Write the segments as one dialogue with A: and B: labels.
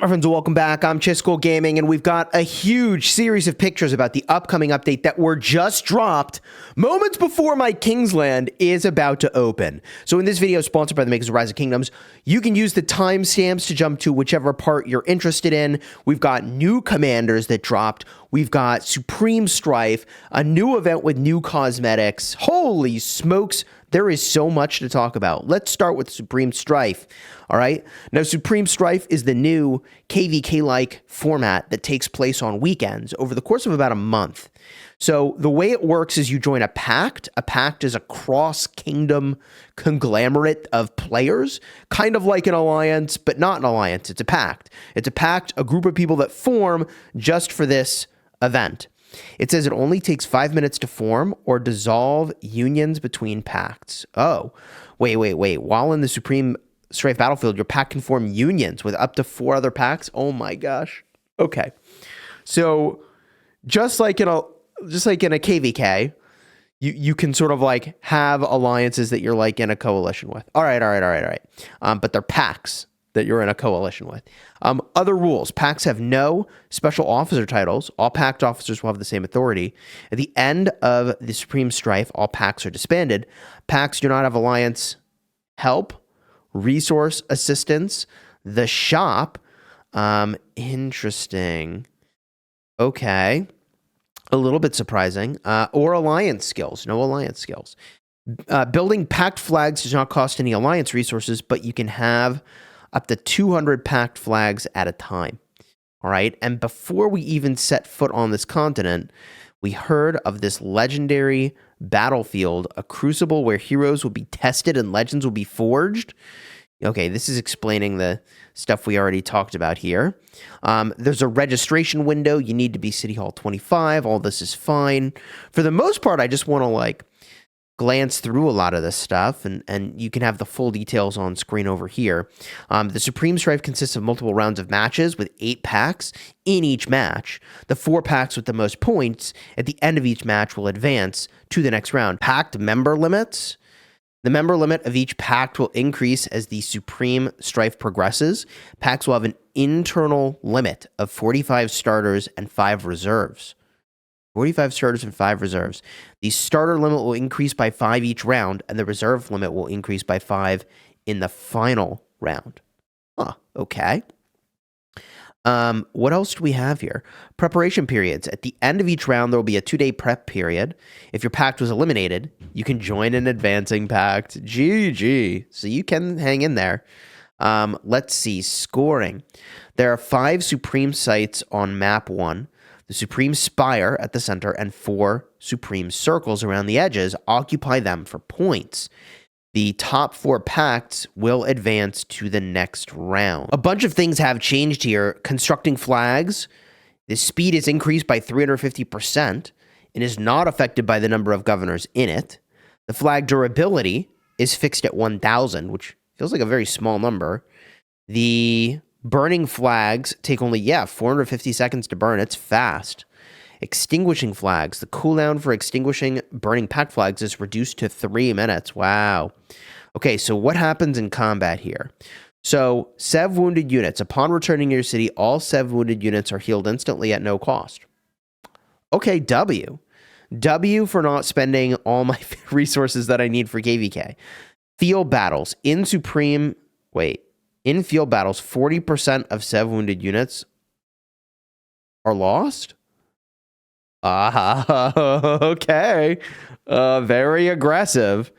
A: My friends, welcome back. I'm Chisgule Gaming, and we've got a huge series of pictures about the upcoming update that were just dropped moments before my Kingsland is about to open. So in this video, sponsored by the makers of Rise of Kingdoms, you can use the timestamps to jump to whichever part you're interested in. We've got new commanders that dropped. We've got Supreme Strife, a new event with new cosmetics. Holy smokes, there is so much to talk about. Let's start with Supreme Strife. All right. Now, Supreme Strife is the new KVK-like format that takes place on weekends over the course of about a month. So the way it works is you join a pact. A pact is a cross-kingdom conglomerate of players, kind of like an alliance, but not an alliance. It's a pact. It's a pact, a group of people that form just for this event. It says it only takes 5 minutes to form or dissolve unions between pacts. Oh, wait. While in the Supreme Strife battlefield, your pact can form unions with up to 4 other pacts. Oh my gosh. Okay. So just like in a KVK, you can sort of like have alliances that you're like in a coalition with. All right. But they're pacts that you're in a coalition with. Other rules. Pacts have no special officer titles. All pact officers will have the same authority. At the end of the Supreme Strife, all pacts are disbanded. Pacts do not have alliance help, resource assistance, the shop. Interesting. Okay. A little bit surprising. Or alliance skills. No alliance skills. Building pact flags does not cost any alliance resources, but you can have up to 200 pact flags at a time. All right. And before we even set foot on this continent, we heard of this legendary battlefield, a crucible where heroes will be tested and legends will be forged. Okay, this is explaining the stuff we already talked about here. There's a registration window. You need to be City Hall 25. All this is fine. For the most part, I just want to glance through a lot of this stuff, and you can have the full details on screen over here. The Supreme Strife consists of multiple rounds of matches with 8 packs in each match. The 4 packs with the most points at the end of each match will advance to the next round. Pact member limits. The member limit of each pact will increase as the Supreme Strife progresses. Pacts will have an internal limit of 45 starters and 5 reserves. 45 starters and 5 reserves. The starter limit will increase by 5 each round, and the reserve limit will increase by 5 in the final round. Okay. What else do we have here? Preparation periods. At the end of each round, there will be a 2-day prep period. If your pact was eliminated, you can join an advancing pact. GG. So you can hang in there. Let's see. Scoring. There are 5 Supreme sites on map 1. The Supreme Spire at the center and 4 Supreme Circles around the edges. Occupy them for points. The top 4 pacts will advance to the next round. A bunch of things have changed here. Constructing flags. The speed is increased by 350% and is not affected by the number of governors in it. The flag durability is fixed at 1,000, which feels like a very small number. The burning flags take only, 450 seconds to burn. It's fast. Extinguishing flags. The cooldown for extinguishing burning pact flags is reduced to 3 minutes. Wow. Okay, so what happens in combat here? So, Sev wounded units. Upon returning to your city, all Sev wounded units are healed instantly at no cost. Okay, W. W for not spending all my resources that I need for KVK. Field battles. In field battles, 40% of Sev wounded units are lost? Okay. Very aggressive.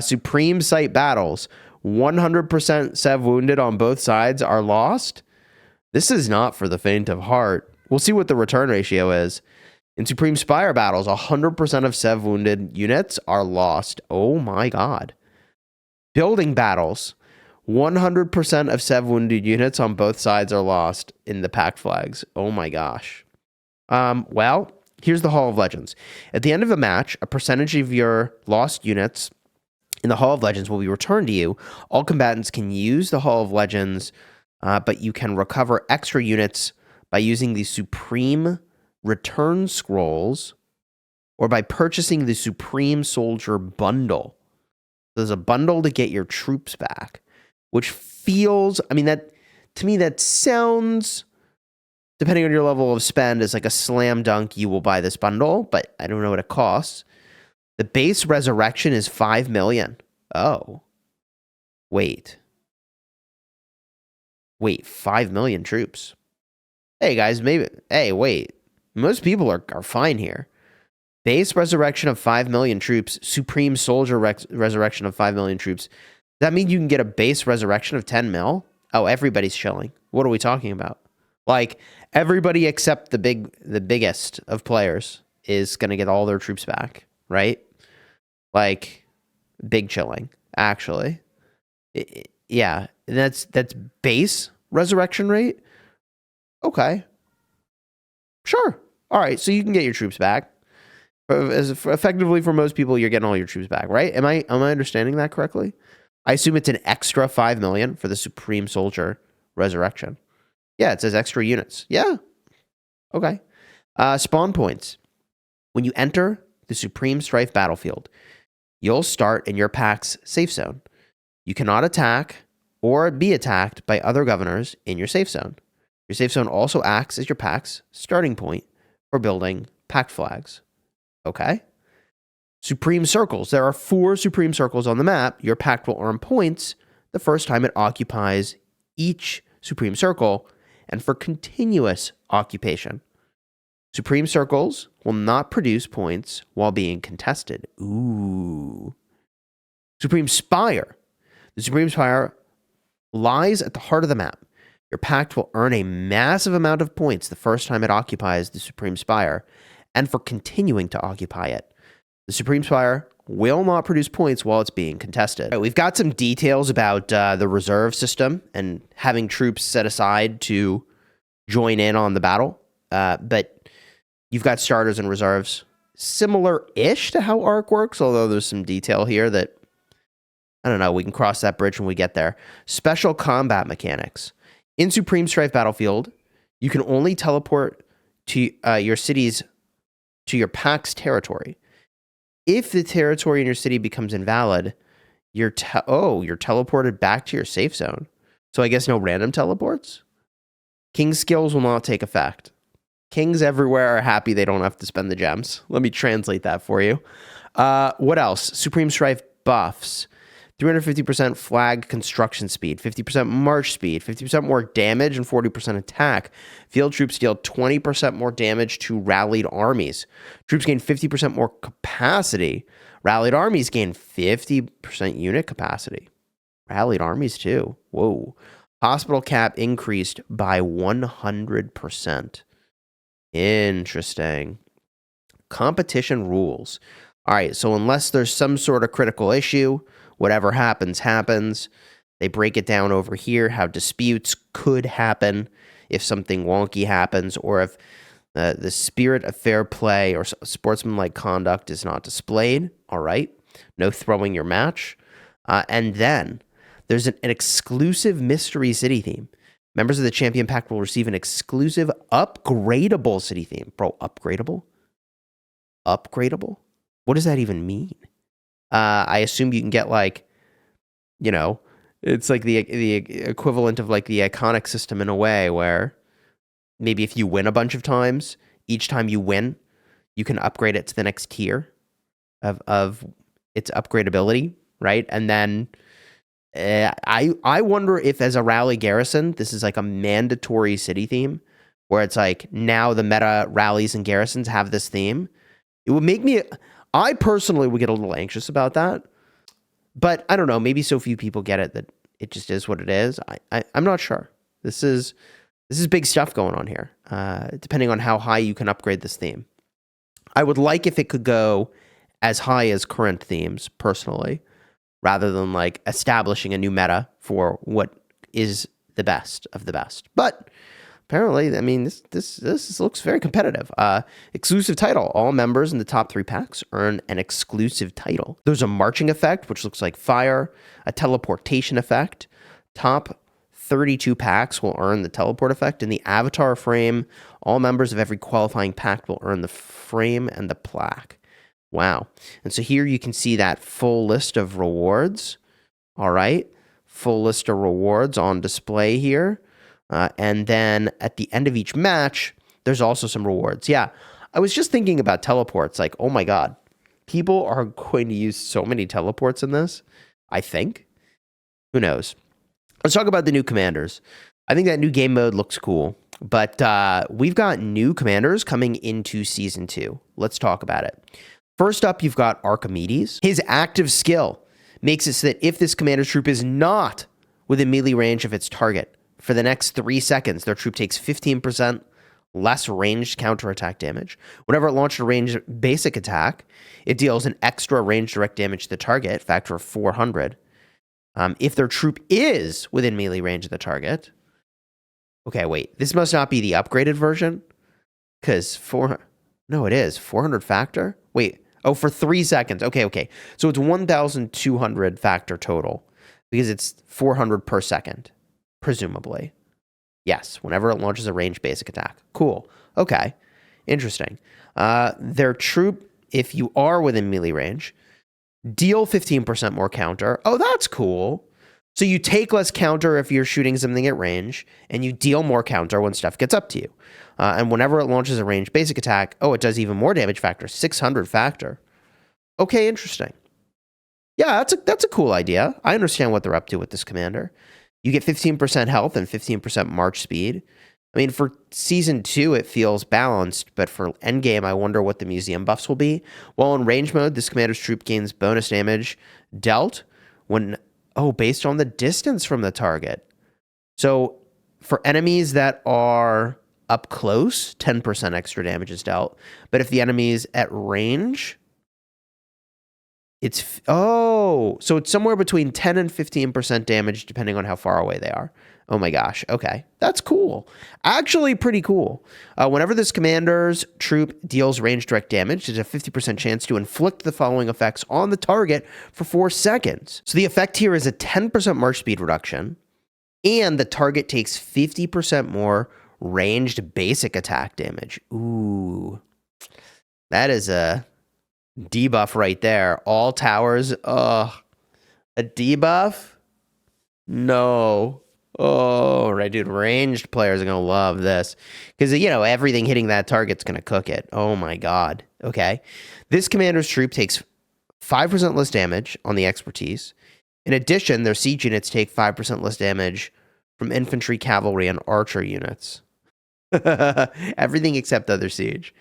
A: Supreme site battles. 100% Sev wounded on both sides are lost. This is not for the faint of heart. We'll see what the return ratio is. In Supreme Spire battles, 100% of Sev wounded units are lost. Oh my god. Building battles. 100% of Sev wounded units on both sides are lost in the pact flags. Oh my gosh. Well, here's the Hall of Legends. At the end of a match, a percentage of your lost units in the Hall of Legends will be returned to you. All combatants can use the Hall of Legends, but you can recover extra units by using the Supreme Return Scrolls or by purchasing the Supreme Soldier Bundle. There's a bundle to get your troops back, which feels, To me, that sounds, depending on your level of spend, is like a slam dunk. You will buy this bundle, but I don't know what it costs. The base resurrection is 5 million. Oh. Wait, 5 million troops. Hey, guys, maybe... Hey, wait. Most people are fine here. Base resurrection of 5 million troops. Supreme Soldier resurrection of 5 million troops. Does that mean you can get a base resurrection of 10 mil? Oh, everybody's chilling. What are we talking about? Like, everybody except the biggest of players is going to get all their troops back, right? Like, big chilling, actually. Yeah, that's base resurrection rate? Okay. Sure. All right, so you can get your troops back. Effectively, for most people, you're getting all your troops back, right? Am I understanding that correctly? I assume it's an extra 5 million for the Supreme Soldier resurrection. Yeah, it says extra units. Yeah. Okay. Spawn points. When you enter the Supreme Strife battlefield, you'll start in your pack's safe zone. You cannot attack or be attacked by other governors in your safe zone. Your safe zone also acts as your pack's starting point for building pact flags. Okay. Supreme Circles. There are 4 Supreme Circles on the map. Your pact will earn points the first time it occupies each Supreme Circle and for continuous occupation. Supreme Circles will not produce points while being contested. Ooh. Supreme Spire. The Supreme Spire lies at the heart of the map. Your pact will earn a massive amount of points the first time it occupies the Supreme Spire, and for continuing to occupy it. The Supreme Spire will not produce points while it's being contested. Right, we've got some details about the reserve system and having troops set aside to join in on the battle, but you've got starters and reserves. Similar-ish to how Arc works, although there's some detail here that, I don't know, we can cross that bridge when we get there. Special combat mechanics. In Supreme Strife Battlefield, you can only teleport to your cities, to your pack's territory. If the territory in your city becomes invalid, you're teleported back to your safe zone. So I guess no random teleports? King's skills will not take effect. Kings everywhere are happy they don't have to spend the gems. Let me translate that for you. What else? Supreme Strife buffs. 350% flag construction speed, 50% march speed, 50% more damage, and 40% attack. Field troops deal 20% more damage to rallied armies. Troops gain 50% more capacity. Rallied armies gain 50% unit capacity. Rallied armies too. Whoa. Hospital cap increased by 100%. Interesting. Competition rules. All right, so unless there's some sort of critical issue, whatever happens, happens. They break it down over here, how disputes could happen if something wonky happens, or if the spirit of fair play or sportsmanlike conduct is not displayed. All right, no throwing your match. And then there's an exclusive mystery city theme. Members of the Champion Pack will receive an exclusive upgradable city theme. Bro, upgradable? Upgradable? What does that even mean? I assume you can get, like, you know, it's like the equivalent of, like, the iconic system in a way, where maybe if you win a bunch of times, each time you win, you can upgrade it to the next tier of its upgradability, right? And then I wonder if, as a rally garrison, this is like a mandatory city theme, where it's like now the meta rallies and garrisons have this theme. It would make me... I personally would get a little anxious about that, but I don't know. Maybe so few people get it that it just is what it is. I'm not sure. This is big stuff going on here, depending on how high you can upgrade this theme. I would like if it could go as high as current themes, personally, rather than like establishing a new meta for what is the best of the best. But apparently, I mean, this looks very competitive. Exclusive title. All members in the top 3 packs earn an exclusive title. There's a marching effect, which looks like fire, a teleportation effect. Top 32 packs will earn the teleport effect. In the avatar frame, all members of every qualifying pack will earn the frame and the plaque. Wow. And so here you can see that full list of rewards. All right. Full list of rewards on display here. And then at the end of each match, there's also some rewards. Yeah, I was just thinking about teleports. Like, oh my God, people are going to use so many teleports in this, I think. Who knows? Let's talk about the new commanders. I think that new game mode looks cool, but we've got new commanders coming into Season 2. Let's talk about it. First up, you've got Archimedes. His active skill makes it so that if this commander's troop is not within melee range of its target, for the next 3 seconds, their troop takes 15% less ranged counterattack damage. Whenever it launches a ranged basic attack, it deals an extra ranged direct damage to the target, factor of 400. If their troop is within melee range of the target. Okay, wait. This must not be the upgraded version. Because no, it is. 400 factor? Wait. Oh, for 3 seconds. Okay. So it's 1,200 factor total. Because it's 400 per second. Presumably. Yes, whenever it launches a ranged basic attack. Cool. Okay. Interesting. Their troop, if you are within melee range, deal 15% more counter. Oh, that's cool. So you take less counter if you're shooting something at range, and you deal more counter when stuff gets up to you. And whenever it launches a ranged basic attack, oh, it does even more damage factor, 600 factor. Okay, interesting. Yeah, that's a cool idea. I understand what they're up to with this commander. You get 15% health and 15% march speed. I mean, for Season 2, it feels balanced, but for endgame, I wonder what the museum buffs will be. While in range mode, this commander's troop gains bonus damage dealt when, based on the distance from the target. So for enemies that are up close, 10% extra damage is dealt. But if the enemy is at range, so it's somewhere between 10 and 15% damage depending on how far away they are. Oh my gosh. Okay. That's cool. Actually pretty cool. Whenever this commander's troop deals range direct damage, there's a 50% chance to inflict the following effects on the target for 4 seconds. So the effect here is a 10% march speed reduction, and the target takes 50% more ranged basic attack damage. Ooh. That is a debuff right there. All towers. A debuff? No. Oh, right, dude. Ranged players are going to love this. Because, everything hitting that target's going to cook it. Oh, my God. Okay. This commander's troop takes 5% less damage on the expertise. In addition, their siege units take 5% less damage from infantry, cavalry, and archer units. Everything except other siege.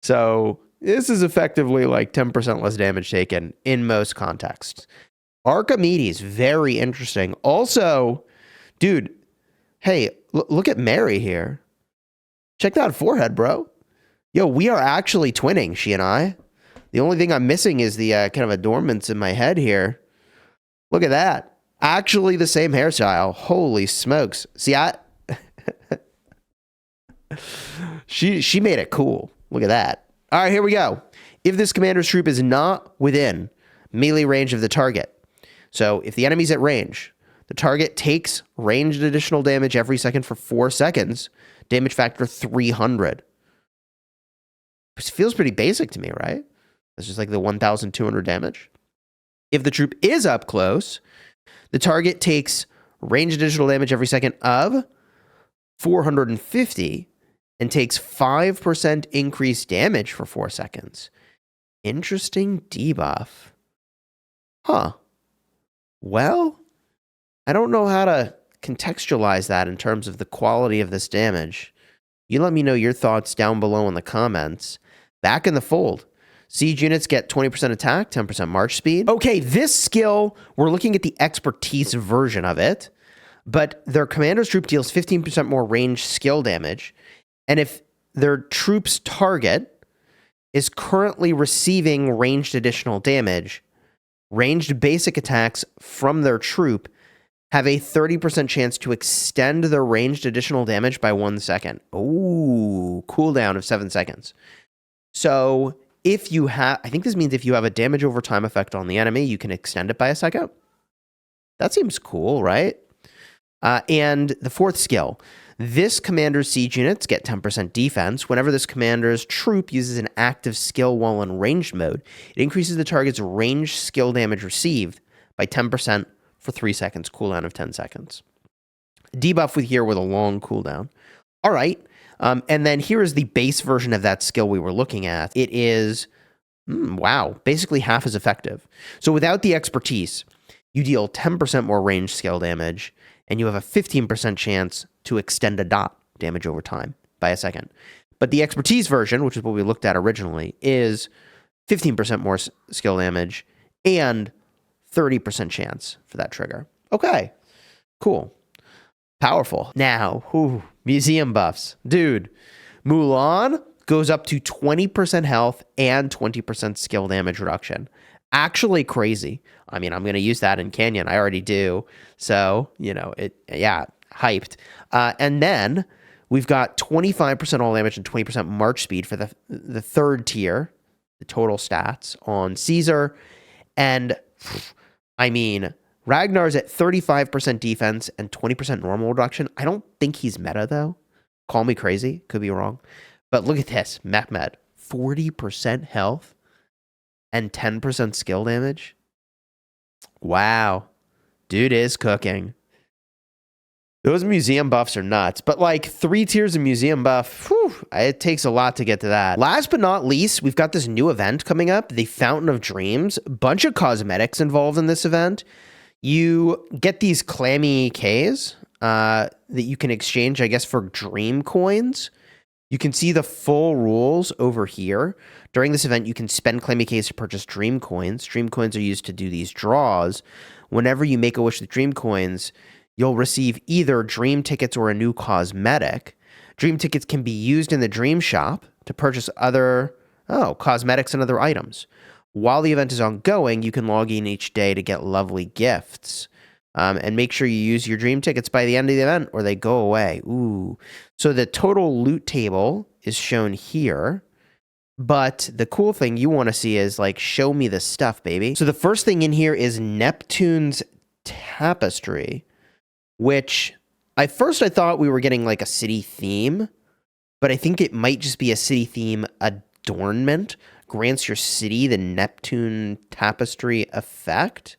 A: So this is effectively like 10% less damage taken in most contexts. Archimedes, very interesting. Also, dude, hey, look at Mary here. Check that forehead, bro. Yo, we are actually twinning, she and I. The only thing I'm missing is the kind of adornments in my head here. Look at that. Actually the same hairstyle. Holy smokes. See, she made it cool. Look at that. All right, here we go. If this commander's troop is not within melee range of the target, so if the enemy's at range, the target takes ranged additional damage every second for 4 seconds, damage factor 300. This feels pretty basic to me, right? That's just like the 1,200 damage. If the troop is up close, the target takes ranged additional damage every second of 450 and takes 5% increased damage for 4 seconds. Interesting debuff. Huh. Well, I don't know how to contextualize that in terms of the quality of this damage. You let me know your thoughts down below in the comments. Back in the fold. Siege units get 20% attack, 10% march speed. Okay, this skill, we're looking at the expertise version of it, but their commander's troop deals 15% more range skill damage. And if their troop's target is currently receiving ranged additional damage, ranged basic attacks from their troop have a 30% chance to extend their ranged additional damage by 1 second. Ooh, cooldown of 7 seconds. So if you have, I think this means if you have a damage over time effect on the enemy, you can extend it by a second. That seems cool, right? And the fourth skill, this commander's siege units get 10% defense. Whenever this commander's troop uses an active skill while in ranged mode, it increases the target's ranged skill damage received by 10% for 3 seconds, cooldown of 10 seconds. Debuff with here with a long cooldown. All right. And then here is the base version of that skill we were looking at. It is, wow, basically half as effective. So without the expertise, you deal 10% more range skill damage, and you have a 15% chance to extend a dot damage over time by a second. But the expertise version, which is what we looked at originally, is 15% more skill damage and 30% chance for that trigger. Okay, cool. Powerful. Now, museum buffs. Dude, Mulan goes up to 20% health and 20% skill damage reduction. Actually crazy. I mean, I'm going to use that in Canyon. I already do. So, hyped. And then we've got 25% all damage and 20% march speed for the third tier, the total stats on Caesar. And, I mean, Ragnar's at 35% defense and 20% normal reduction. I don't think he's meta, though. Call me crazy. Could be wrong. But look at this. Mehmed, 40% health and 10% skill damage. Wow. Dude is cooking. Those museum buffs are nuts. But like 3 tiers of museum buff, it takes a lot to get to that. Last but not least, we've got this new event coming up, the Fountain of Dreams. A bunch of cosmetics involved in this event. You get these clammy Ks that you can exchange, I guess, for dream coins. You can see the full rules over here. During this event, you can spend clammy Ks to purchase dream coins. Dream coins are used to do these draws. Whenever you make a wish with dream coins, you'll receive either dream tickets or a new cosmetic. Dream tickets can be used in the dream shop to purchase other cosmetics and other items. While the event is ongoing, you can log in each day to get lovely gifts. And make sure you use your dream tickets by the end of the event or they go away. Ooh. So the total loot table is shown here. But the cool thing you want to see is like, show me the stuff, baby. So the first thing in here is Neptune's Tapestry, which at first I thought we were getting like a city theme, but I think it might just be a city theme adornment. Grants your city the Neptune Tapestry effect.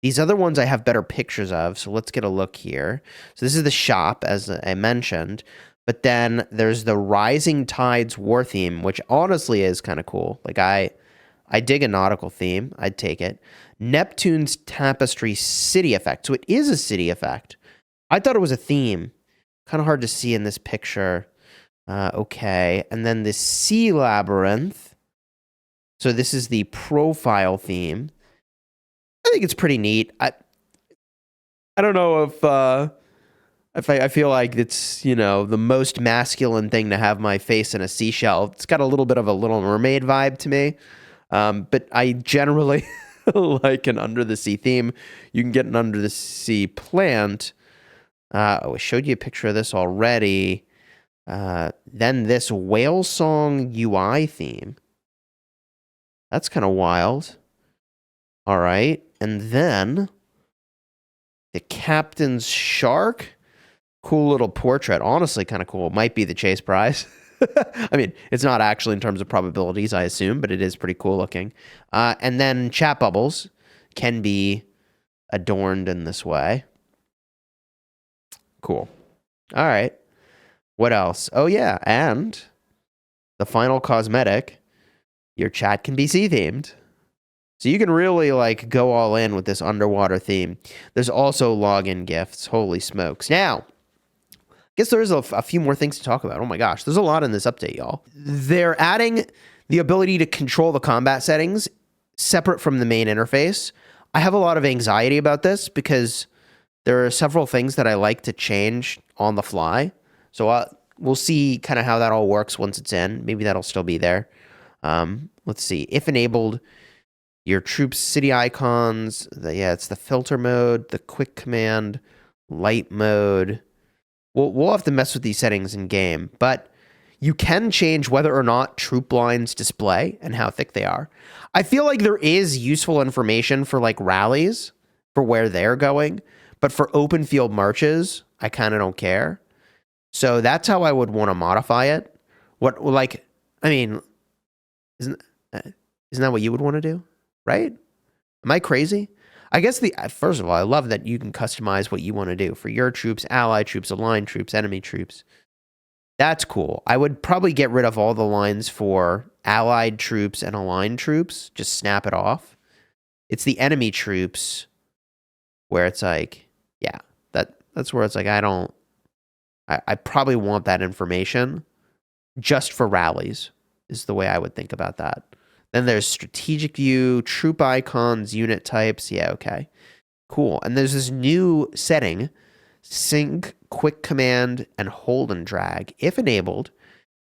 A: These other ones I have better pictures of, so let's get a look here. So this is the shop, as I mentioned, but then there's the Rising Tides War theme, which honestly is kind of cool. Like I dig a nautical theme. I'd take it. Neptune's Tapestry City effect. So it is a city effect. I thought it was a theme. Kind of hard to see in this picture. Okay, and then the Sea Labyrinth. So this is the profile theme. I think it's pretty neat. I don't know if I feel like it's, the most masculine thing to have my face in a seashell. It's got a little bit of a Little Mermaid vibe to me. But I generally like an under the sea theme. You can get an under the sea plant. I showed you a picture of this already. Then this whale song UI theme. That's kind of wild. All right. And then the Captain's Shark. Cool little portrait. Honestly, kind of cool. Might be the chase prize. I mean, it's not actually in terms of probabilities, I assume, but it is pretty cool looking. And then chat bubbles can be adorned in this way. Cool. All right. What else? Oh, yeah. And the final cosmetic, your chat can be sea themed. So you can really like go all in with this underwater theme. There's also login gifts. Holy smokes. Now, I guess there's a few more things to talk about. Oh my gosh, there's a lot in this update, y'all. They're adding the ability to control the combat settings separate from the main interface. I have a lot of anxiety about this because there are several things that I like to change on the fly. So we'll see kind of how that all works once it's in. Maybe that'll still be there. Let's see. If enabled, your troops' city icons. It's the filter mode, the quick command, light mode. We'll have to mess with these settings in game, but you can change whether or not troop lines display and how thick they are. I feel like there is useful information for like rallies for where they're going, but for open field marches, I kind of don't care. So that's how I would want to modify it. Isn't that what you would want to do? Right? Am I crazy? I guess first of all, I love that you can customize what you want to do for your troops, allied troops, aligned troops, enemy troops. That's cool. I would probably get rid of all the lines for allied troops and aligned troops. Just snap it off. It's the enemy troops where it's like, yeah, that's where it's like, I probably want that information just for rallies is the way I would think about that. Then there's strategic view, troop icons, unit types. Yeah, okay. Cool. And there's this new setting, sync, quick command, and hold and drag. If enabled,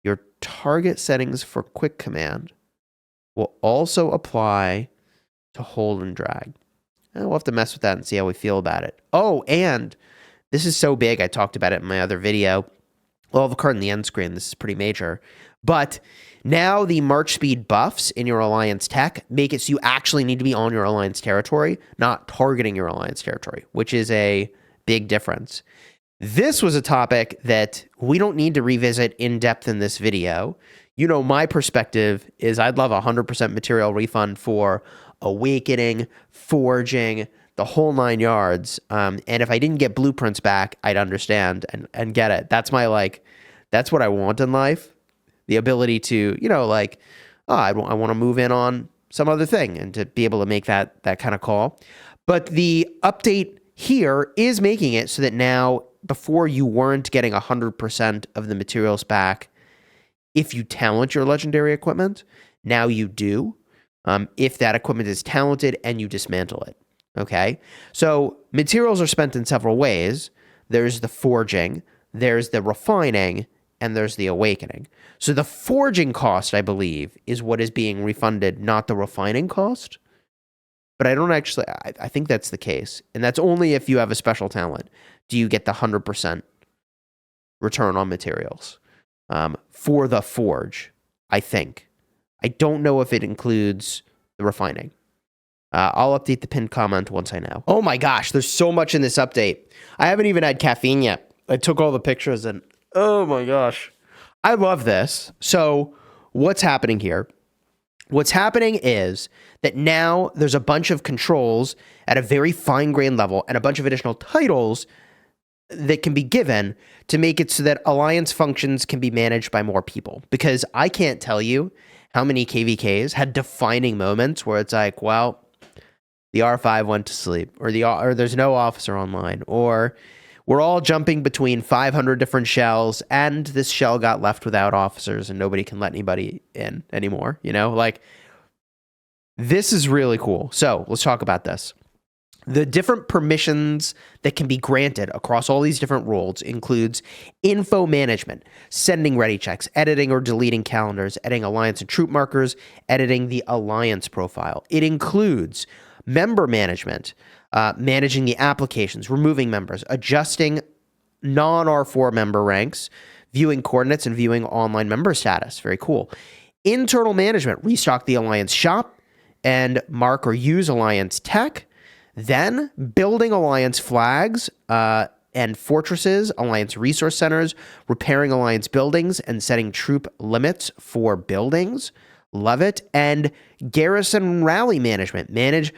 A: your target settings for quick command will also apply to hold and drag. And we'll have to mess with that and see how we feel about it. Oh, and this is so big. I talked about it in my other video. Well, I've occurred in the end screen. This is pretty major. But now the march speed buffs in your alliance tech make it so you actually need to be on your alliance territory, not targeting your alliance territory, which is a big difference. This was a topic that we don't need to revisit in depth in this video. You know, my perspective is I'd love 100% material refund for awakening, forging, the whole 9 yards. And if I didn't get blueprints back, I'd understand and get it. That's that's what I want in life. The ability to, I want to move in on some other thing and to be able to make that kind of call. But the update here is making it so that now, before you weren't getting 100% of the materials back if you talent your legendary equipment, now you do. If that equipment is talented and you dismantle it. Okay, so materials are spent in several ways. There's the forging, there's the refining, and there's the awakening. So the forging cost, I believe, is what is being refunded, not the refining cost. But I think that's the case. And that's only if you have a special talent. Do you get the 100% return on materials for the forge, I think. I don't know if it includes the refining. I'll update the pinned comment once I know. Oh my gosh, there's so much in this update. I haven't even had caffeine yet. I took all the pictures and oh my gosh. I love this. So what's happening here? What's happening is that now there's a bunch of controls at a very fine-grained level and a bunch of additional titles that can be given to make it so that alliance functions can be managed by more people. Because I can't tell you how many KVKs had defining moments where it's like, well, the R5 went to sleep, or there's no officer online, or we're all jumping between 500 different shells, and this shell got left without officers, and nobody can let anybody in anymore. This is really cool. So let's talk about this. The different permissions that can be granted across all these different roles includes info management, sending ready checks, editing or deleting calendars, editing alliance and troop markers, editing the alliance profile. It includes member management, managing the applications, removing members, adjusting non-R4 member ranks, viewing coordinates, and viewing online member status. Very cool. Internal management, restock the alliance shop and mark or use alliance tech. Then building alliance flags and fortresses, alliance resource centers, repairing alliance buildings, and setting troop limits for buildings. Love it. And garrison rally management. Manage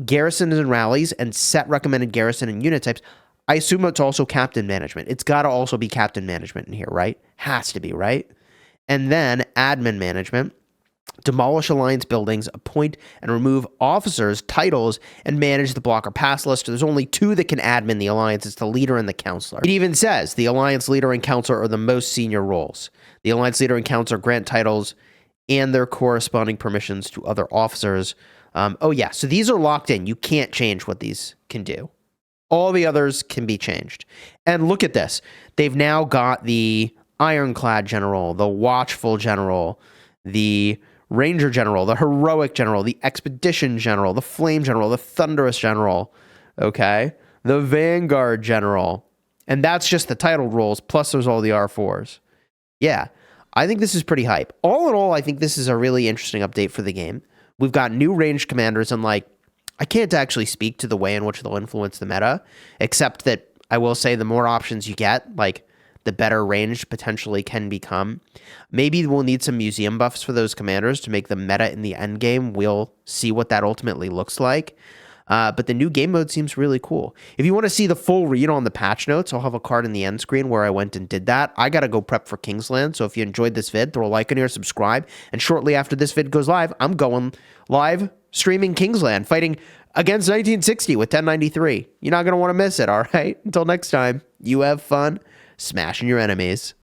A: garrisons and rallies and set recommended garrison and unit types. I assume it's also captain management. It's got to also be captain management in here, right? Has to be, right? And then admin management. Demolish alliance buildings, appoint and remove officers, titles, and manage the blocker pass list. There's only 2 that can admin the alliance. It's the leader and the counselor. It even says the alliance leader and counselor are the most senior roles. The alliance leader and counselor grant titles and their corresponding permissions to other officers. Oh yeah, so these are locked in. You can't change what these can do. All the others can be changed. And look at this. They've now got the ironclad general, the watchful general, the ranger general, the heroic general, the expedition general, the flame general, the thunderous general, okay? The vanguard general. And that's just the title roles, plus there's all the R4s. Yeah, I think this is pretty hype. All in all, I think this is a really interesting update for the game. We've got new ranged commanders, and I can't actually speak to the way in which they'll influence the meta, except that I will say the more options you get, the better ranged potentially can become. Maybe we'll need some museum buffs for those commanders to make them meta in the end game. We'll see what that ultimately looks like. But the new game mode seems really cool. If you want to see the full read on the patch notes, I'll have a card in the end screen where I went and did that. I got to go prep for Kingsland. So if you enjoyed this vid, throw a like on here, subscribe. And shortly after this vid goes live, I'm going live streaming Kingsland, fighting against 1960 with 1093. You're not going to want to miss it, all right? Until next time, you have fun smashing your enemies.